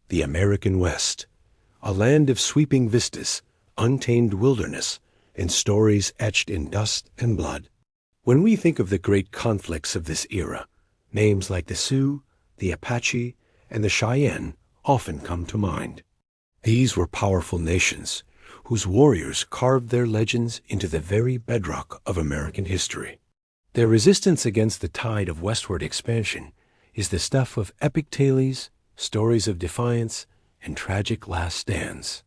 the American West, a land of sweeping vistas, untamed wilderness, and stories etched in dust and blood. When we think of the great conflicts of this era, names like the Sioux, the Apache, and the Cheyenne often come to mind. These were powerful nations whose warriors carved their legends into the very bedrock of American history. Their resistance against the tide of westward expansion is the stuff of epic tales, stories of defiance, and tragic last stands.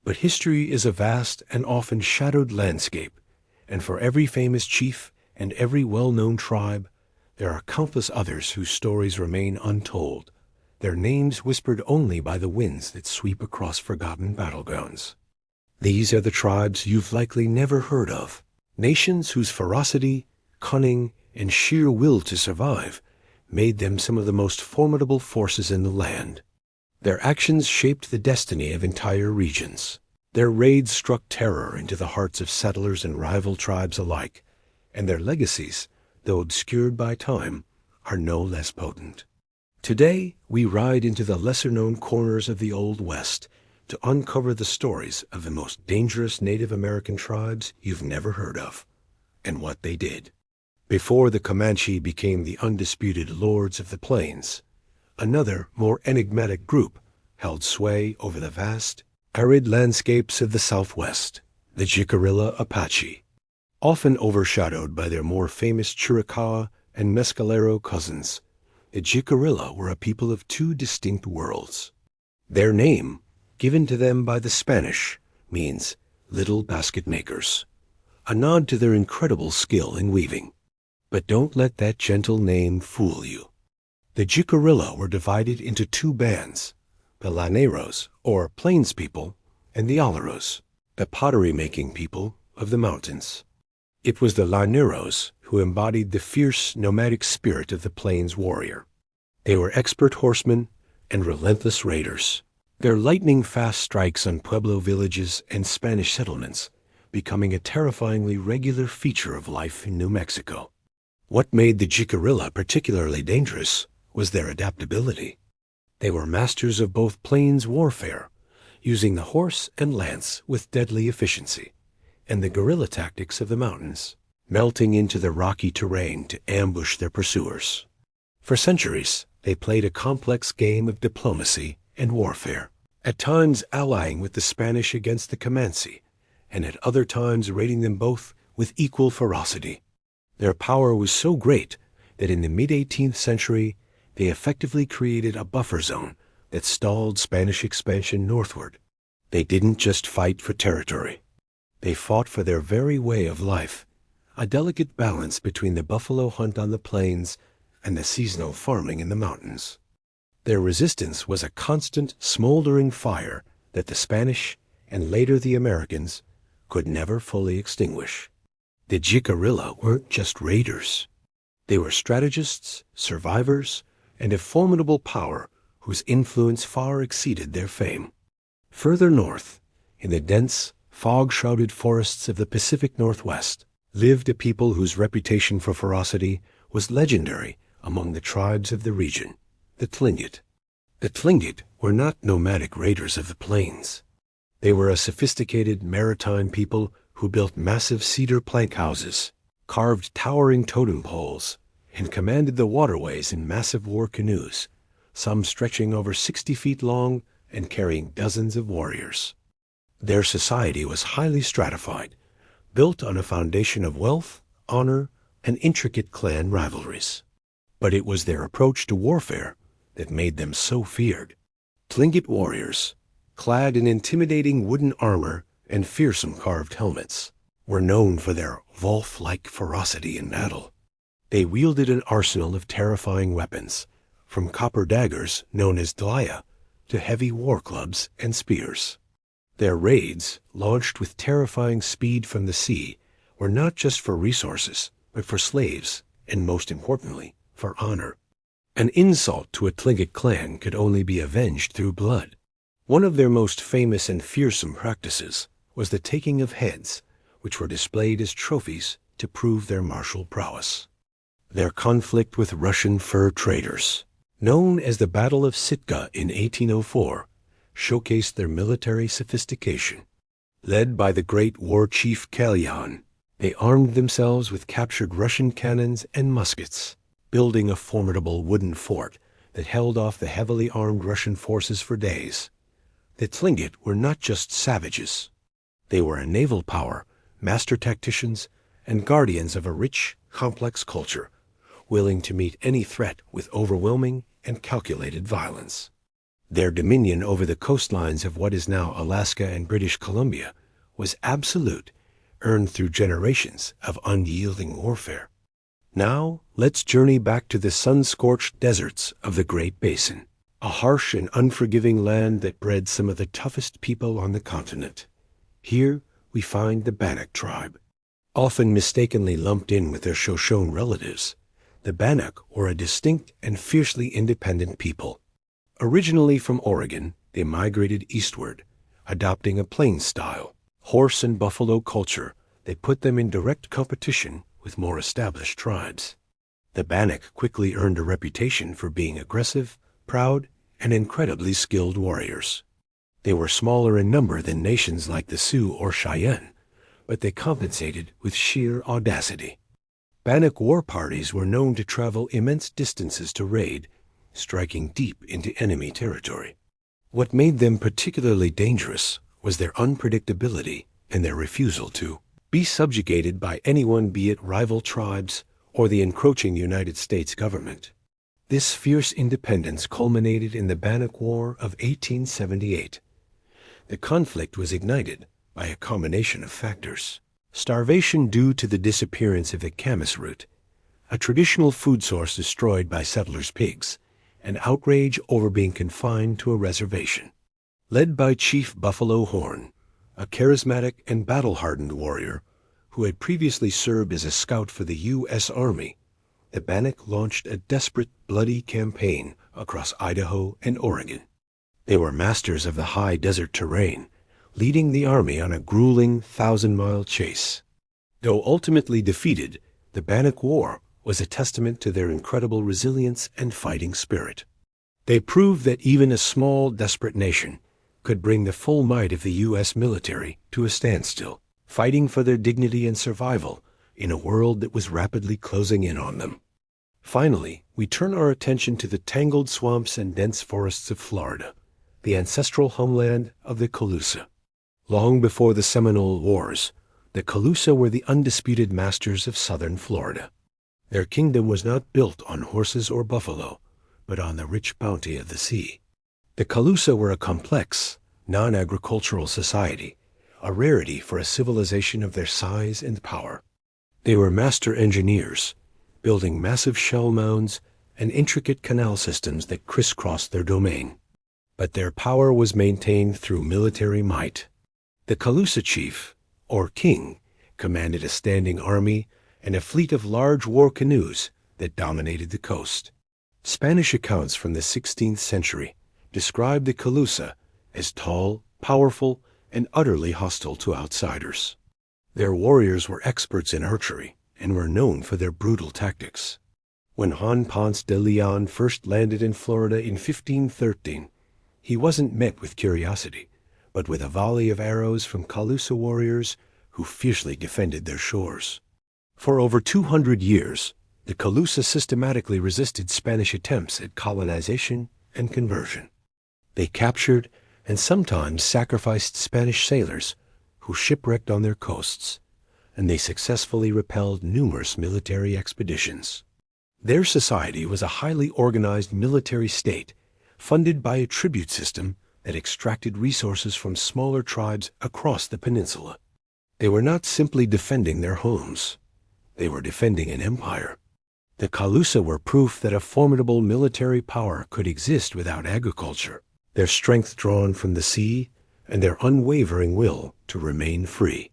But history is a vast and often shadowed landscape, and for every famous chief and every well-known tribe, there are countless others whose stories remain untold, their names whispered only by the winds that sweep across forgotten battlegrounds. These are the tribes you've likely never heard of, nations whose ferocity, cunning, and sheer will to survive made them some of the most formidable forces in the land. Their actions shaped the destiny of entire regions. Their raids struck terror into the hearts of settlers and rival tribes alike, and their legacies, though obscured by time, are no less potent. Today, we ride into the lesser-known corners of the Old West to uncover the stories of the most dangerous Native American tribes you've never heard of, and what they did. Before the Comanche became the undisputed lords of the plains, another, more enigmatic group held sway over the vast, arid landscapes of the Southwest, the Jicarilla Apache. Often overshadowed by their more famous Chiricahua and Mescalero cousins, the Jicarilla were a people of two distinct worlds. Their name, given to them by the Spanish, means little basket makers, a nod to their incredible skill in weaving. But don't let that gentle name fool you. The Jicarilla were divided into two bands, the Llaneros, or plains people, and the Alleros, the pottery-making people of the mountains. It was the Llaneros who embodied the fierce nomadic spirit of the plains warrior. They were expert horsemen and relentless raiders, their lightning-fast strikes on Pueblo villages and Spanish settlements becoming a terrifyingly regular feature of life in New Mexico. What made the Jicarilla particularly dangerous was their adaptability. They were masters of both plains warfare, using the horse and lance with deadly efficiency, and the guerrilla tactics of the mountains, melting into the rocky terrain to ambush their pursuers. For centuries, they played a complex game of diplomacy and warfare, at times allying with the Spanish against the Comanche, and at other times raiding them both with equal ferocity. Their power was so great that in the mid-18th century, they effectively created a buffer zone that stalled Spanish expansion northward. They didn't just fight for territory. They fought for their very way of life, a delicate balance between the buffalo hunt on the plains and the seasonal farming in the mountains. Their resistance was a constant, smoldering fire that the Spanish, and later the Americans, could never fully extinguish. The Jicarilla weren't just raiders. They were strategists, survivors, and a formidable power whose influence far exceeded their fame. Further north, in the dense, fog-shrouded forests of the Pacific Northwest, lived a people whose reputation for ferocity was legendary among the tribes of the region, the Tlingit. The Tlingit were not nomadic raiders of the plains. They were a sophisticated maritime people who built massive cedar plank houses, carved towering totem poles, and commanded the waterways in massive war canoes, some stretching over 60 feet long and carrying dozens of warriors. Their society was highly stratified, built on a foundation of wealth, honor, and intricate clan rivalries. But it was their approach to warfare that made them so feared. Tlingit warriors, clad in intimidating wooden armor and fearsome carved helmets, were known for their wolf-like ferocity in battle. They wielded an arsenal of terrifying weapons, from copper daggers known as dlaya to heavy war clubs and spears. Their raids, launched with terrifying speed from the sea, were not just for resources, but for slaves, and most importantly, for honor. An insult to a Tlingit clan could only be avenged through blood. One of their most famous and fearsome practices was the taking of heads, which were displayed as trophies to prove their martial prowess. Their conflict with Russian fur traders. known as the Battle of Sitka in 1804, showcased their military sophistication. Led by the great war chief Kalyan, they armed themselves with captured Russian cannons and muskets, building a formidable wooden fort that held off the heavily armed Russian forces for days. The Tlingit were not just savages. They were a naval power, master tacticians, and guardians of a rich, complex culture, willing to meet any threat with overwhelming and calculated violence. Their dominion over the coastlines of what is now Alaska and British Columbia was absolute, earned through generations of unyielding warfare. Now, let's journey back to the sun-scorched deserts of the Great Basin, a harsh and unforgiving land that bred some of the toughest people on the continent. Here, we find the Bannock tribe. Often mistakenly lumped in with their Shoshone relatives, the Bannock were a distinct and fiercely independent people. Originally from Oregon, they migrated eastward, adopting a plains style, horse and buffalo culture that put them in direct competition with more established tribes. The Bannock quickly earned a reputation for being aggressive, proud, and incredibly skilled warriors. They were smaller in number than nations like the Sioux or Cheyenne, but they compensated with sheer audacity. Bannock war parties were known to travel immense distances to raid, striking deep into enemy territory. What made them particularly dangerous was their unpredictability and their refusal to be subjugated by anyone, be it rival tribes or the encroaching United States government. This fierce independence culminated in the Bannock War of 1878. The conflict was ignited by a combination of factors. Starvation due to the disappearance of the camas root, a traditional food source destroyed by settlers' pigs, and outrage over being confined to a reservation. Led by Chief Buffalo Horn, a charismatic and battle-hardened warrior who had previously served as a scout for the U.S. Army, the Bannock launched a desperate, bloody campaign across Idaho and Oregon. They were masters of the high desert terrain, leading the army on a grueling 1,000-mile chase. Though ultimately defeated, the Bannock War was a testament to their incredible resilience and fighting spirit. They proved that even a small, desperate nation could bring the full might of the U.S. military to a standstill, fighting for their dignity and survival in a world that was rapidly closing in on them. Finally, we turn our attention to the tangled swamps and dense forests of Florida, the ancestral homeland of the Calusa. Long before the Seminole Wars, the Calusa were the undisputed masters of southern Florida. Their kingdom was not built on horses or buffalo, but on the rich bounty of the sea. The Calusa were a complex, non-agricultural society, a rarity for a civilization of their size and power. They were master engineers, building massive shell mounds and intricate canal systems that crisscrossed their domain. But their power was maintained through military might. The Calusa chief, or king, commanded a standing army and a fleet of large war canoes that dominated the coast. Spanish accounts from the 16th century describe the Calusa as tall, powerful, and utterly hostile to outsiders. Their warriors were experts in archery and were known for their brutal tactics. When Juan Ponce de Leon first landed in Florida in 1513, he wasn't met with curiosity, but with a volley of arrows from Calusa warriors who fiercely defended their shores. For over 200 years, the Calusa systematically resisted Spanish attempts at colonization and conversion. They captured and sometimes sacrificed Spanish sailors who shipwrecked on their coasts, and they successfully repelled numerous military expeditions. Their society was a highly organized military state funded by a tribute system that extracted resources from smaller tribes across the peninsula. They were not simply defending their homes. They were defending an empire. The Calusa were proof that a formidable military power could exist without agriculture, their strength drawn from the sea and their unwavering will to remain free.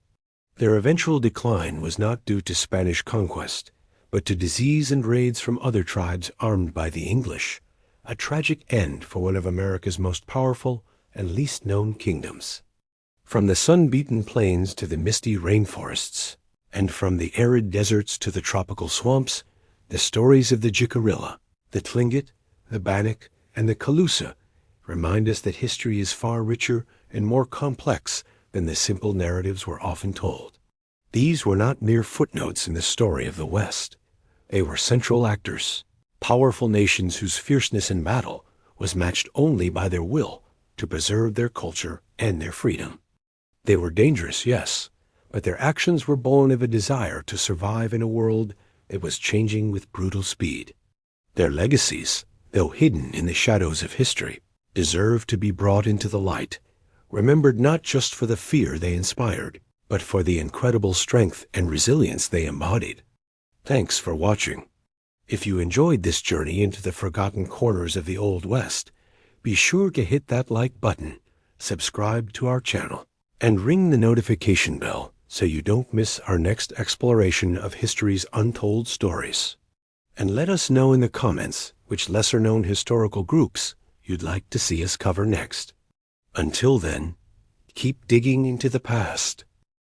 Their eventual decline was not due to Spanish conquest, but to disease and raids from other tribes armed by the English, a tragic end for one of America's most powerful and least known kingdoms. From the sun-beaten plains to the misty rainforests, and from the arid deserts to the tropical swamps, the stories of the Jicarilla, the Tlingit, the Bannock, and the Calusa remind us that history is far richer and more complex than the simple narratives we're often told. These were not mere footnotes in the story of the West. They were central actors, powerful nations whose fierceness in battle was matched only by their will to preserve their culture and their freedom. They were dangerous, yes, but their actions were born of a desire to survive in a world that was changing with brutal speed. Their legacies, though hidden in the shadows of history, deserve to be brought into the light, remembered not just for the fear they inspired, but for the incredible strength and resilience they embodied. Thanks for watching. If you enjoyed this journey into the forgotten corners of the Old West, be sure to hit that like button, subscribe to our channel, and ring the notification bell so you don't miss our next exploration of history's untold stories. And let us know in the comments which lesser-known historical groups you'd like to see us cover next. Until then, keep digging into the past